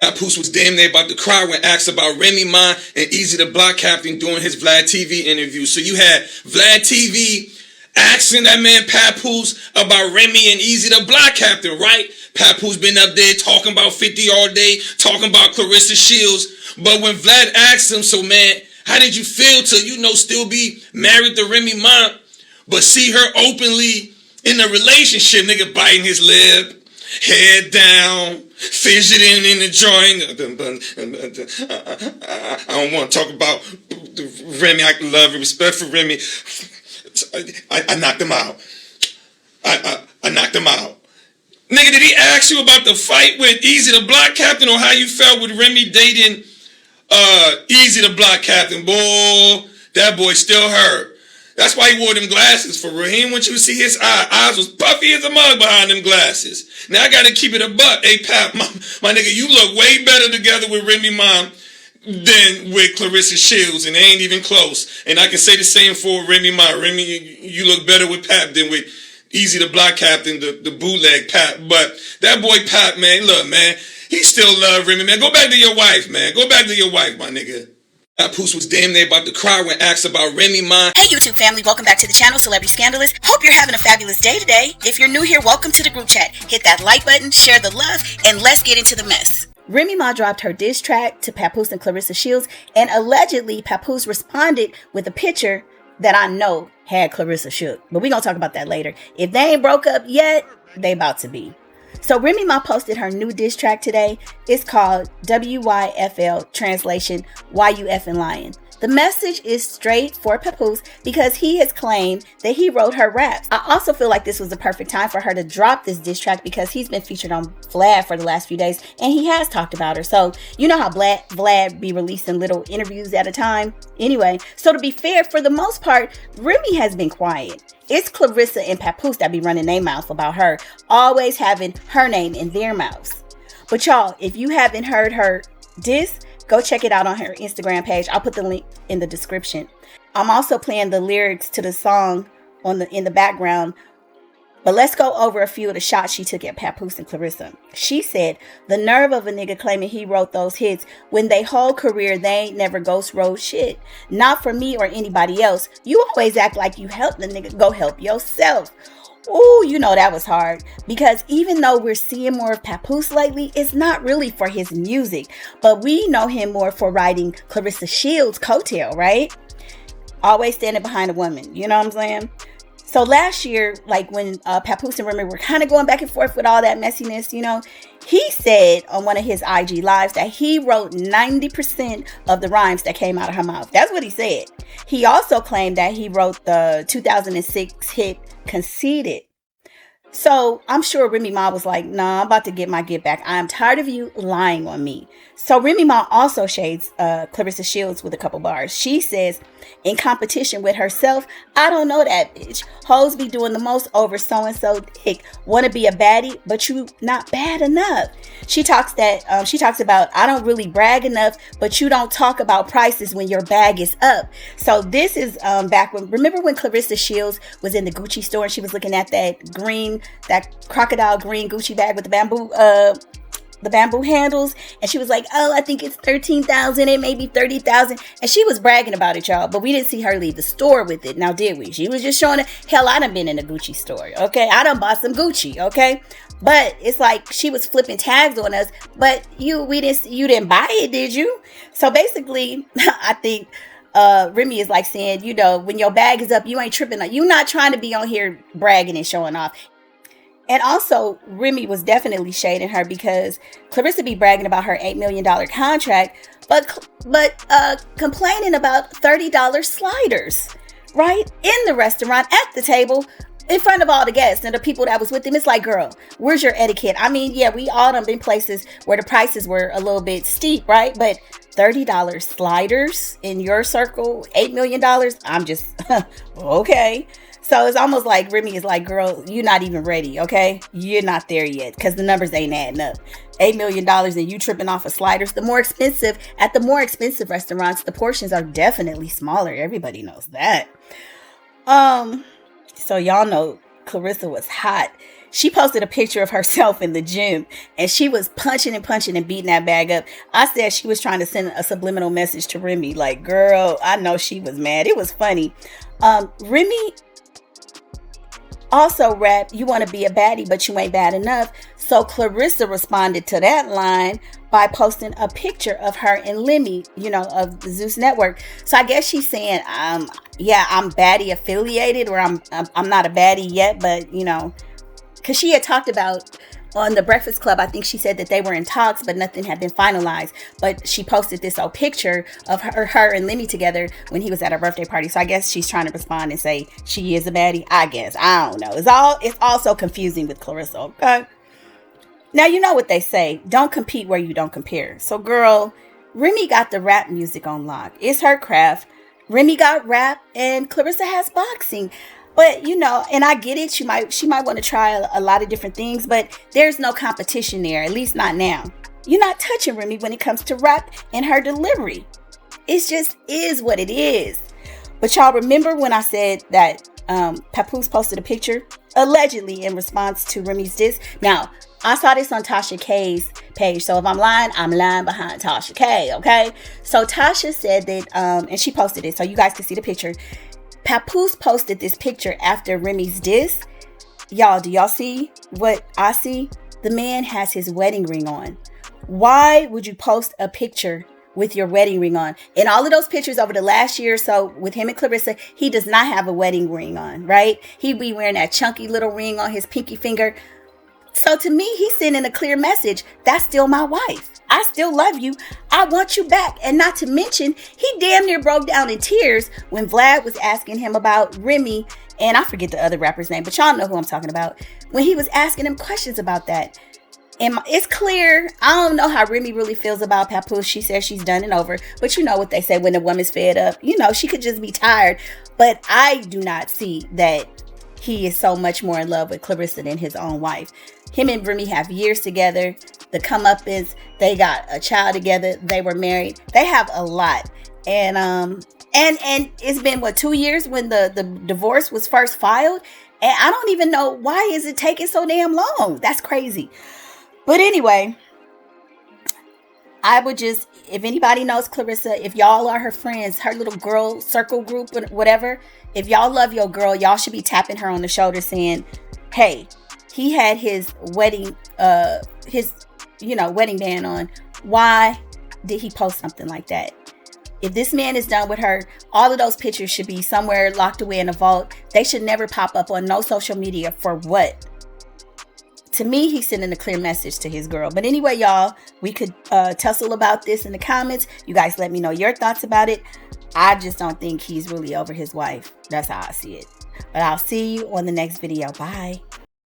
Papoose was damn near about to cry when asked about Remy Ma and Eazy the Block Captain during his Vlad TV interview. So you had Vlad TV asking that man Papoose about Remy and Eazy the Block Captain, right? Papoose been up there talking about 50 all day, talking about Claressa Shields. But when Vlad asked him, so man, how did you feel to, still be married to Remy Ma, but see her openly in a relationship, nigga biting his lip, head down, fidgeting in the joint. I don't want to talk about Remy. I love and respect for Remy. I knocked him out. I knocked him out. Nigga, did he ask you about the fight with Eazy the Block Captain or how you felt with Remy dating Eazy the Block Captain? Boy, that boy still hurt. That's why he wore them glasses for real. He didn't want you to see his eyes was puffy as a mug behind them glasses. Now I gotta keep it a buck. Hey Pap, my nigga, you look way better together with Remy Ma than with Claressa Shields, and they ain't even close. And I can say the same for Remy Ma. Remy, you look better with Pap than with Eazy the Block Captain, the bootleg Pap. But that boy Pap, man, look, man, he still love Remy, man. Go back to your wife, man. Go back to your wife, my nigga. Papoose was damn near about to cry when asked about Remy Ma. Hey YouTube family, welcome back to the channel, Celebrity Scandalust. Hope you're having a fabulous day today. If you're new here, welcome to the group chat. Hit that like button, share the love, and let's get into the mess. Remy Ma dropped her diss track to Papoose and Claressa Shields, and allegedly Papoose responded with a picture that I know had Claressa shook. But we're going to talk about that later. If they ain't broke up yet, they about to be. So Remy Ma posted her new diss track today. It's called WYFL, translation, Why You Effing Lying. The message is straight for Papoose because he has claimed that he wrote her raps. I also feel like this was the perfect time for her to drop this diss track because he's been featured on Vlad for the last few days and he has talked about her. So you know how Vlad be releasing little interviews at a time? Anyway, so to be fair, for the most part, Remy has been quiet. It's Claressa and Papoose that be running their mouth about her, always having her name in their mouths. But y'all, if you haven't heard her diss, go check it out on her Instagram page. I'll put the link in the description. I'm also playing the lyrics to the song in the background. But let's go over a few of the shots she took at Papoose and Claressa. She said, the nerve of a nigga claiming he wrote those hits when they whole career they ain't never ghost wrote shit. Not for me or anybody else. You always act like you help the nigga. Go help yourself. Ooh, you know that was hard. Because even though we're seeing more of Papoose lately, it's not really for his music. But we know him more for writing Claressa Shields' coattail, right? Always standing behind a woman. You know what I'm saying? So last year, like when Papoose and Remy were kind of going back and forth with all that messiness, he said on one of his IG lives that he wrote 90% of the rhymes that came out of her mouth. That's what he said. He also claimed that he wrote the 2006 hit Conceited. So I'm sure Remy Ma was like, nah, I'm about to get my get back. I'm tired of you lying on me. So Remy Ma also shades Claressa Shields with a couple bars. She says, in competition with herself, I don't know that bitch. Hoes be doing the most over so-and-so dick. Want to be a baddie, but you not bad enough. She talks about, I don't really brag enough, but you don't talk about prices when your bag is up. So this is back when, remember when Claressa Shields was in the Gucci store and she was looking at that crocodile green Gucci bag with the bamboo handles, and she was like, oh, I think it's 13,000, it may be 30,000, and she was bragging about it, y'all, but we didn't see her leave the store with it. Now did we? She was just showing it. Hell, I done been in a Gucci store, okay? I done bought some Gucci, okay? But it's like she was flipping tags on us, but you didn't buy it, did you? So basically, I think Remy is like saying, when your bag is up, you ain't tripping. You not trying to be on here bragging and showing off. And also, Remy was definitely shading her because Claressa be bragging about her $8 million contract, but complaining about $30 sliders, right? In the restaurant, at the table, in front of all the guests and the people that was with them. It's like, girl, where's your etiquette? I mean, yeah, we all done been places where the prices were a little bit steep, right? But $30 sliders in your circle, $8 million, I'm just, okay. So it's almost like Remy is like, girl, you're not even ready, okay? You're not there yet because the numbers ain't adding up. $8 million and you tripping off of sliders. At the more expensive restaurants, the portions are definitely smaller. Everybody knows that. So y'all know Claressa was hot. she posted a picture of herself in the gym, and she was punching and beating that bag up. I said she was trying to send a subliminal message to Remy, like, girl, I know she was mad. It was funny. Remy also rapped, "You want to be a baddie, but you ain't bad enough." So Claressa responded to that line by posting a picture of her and Lemmy, of the Zeus Network. So I guess she's saying, yeah, I'm baddie affiliated, or I'm not a baddie yet, but because she had talked about on the Breakfast Club, I think she said that they were in talks, but nothing had been finalized. But she posted this old picture of her and Lemmy together when he was at her birthday party. So I guess she's trying to respond and say she is a baddie. I guess, I don't know. It's all so confusing with Claressa. Okay. Now, you know what they say, don't compete where you don't compare. So, girl, Remy got the rap music on lock. It's her craft. Remy got rap and Claressa has boxing. But, and I get it. She might want to try a lot of different things, but there's no competition there, at least not now. You're not touching Remy when it comes to rap and her delivery. It just is what it is. But y'all remember when I said that Papoose posted a picture, allegedly in response to Remy's diss? Now, I saw this on Tasha K's page. So if I'm lying behind Tasha K, okay? So Tasha said that, and she posted it so you guys can see the picture. Papoose posted this picture after Remy's diss. Y'all, do y'all see what I see? The man has his wedding ring on. Why would you post a picture with your wedding ring on? In all of those pictures over the last year or so with him and Claressa, he does not have a wedding ring on, right? He'd be wearing that chunky little ring on his pinky finger. So to me, he's sending a clear message. That's still my wife. I still love you. I want you back. And not to mention, he damn near broke down in tears when Vlad was asking him about Remy. And I forget the other rapper's name, but y'all know who I'm talking about. When he was asking him questions about that. And it's clear. I don't know how Remy really feels about Papoose. She says she's done and over. But you know what they say when a woman's fed up. She could just be tired. But I do not see that he is so much more in love with Claressa than his own wife. Him and Remy have years together. The comeuppance, they got a child together. They were married. They have a lot. And it's been 2 years when the divorce was first filed. And I don't even know why is it taking so damn long. That's crazy. But anyway, I would just, if anybody knows Claressa, if y'all are her friends, her little girl circle group, whatever, if y'all love your girl, y'all should be tapping her on the shoulder saying, hey, he had his wedding, wedding band on. Why did he post something like that? If this man is done with her, all of those pictures should be somewhere locked away in a vault. They should never pop up on no social media. For what? To me, he's sending a clear message to his girl. But anyway, y'all, we could tussle about this in the comments. You guys let me know your thoughts about it. I just don't think he's really over his wife. That's how I see it. But I'll see you on the next video. Bye.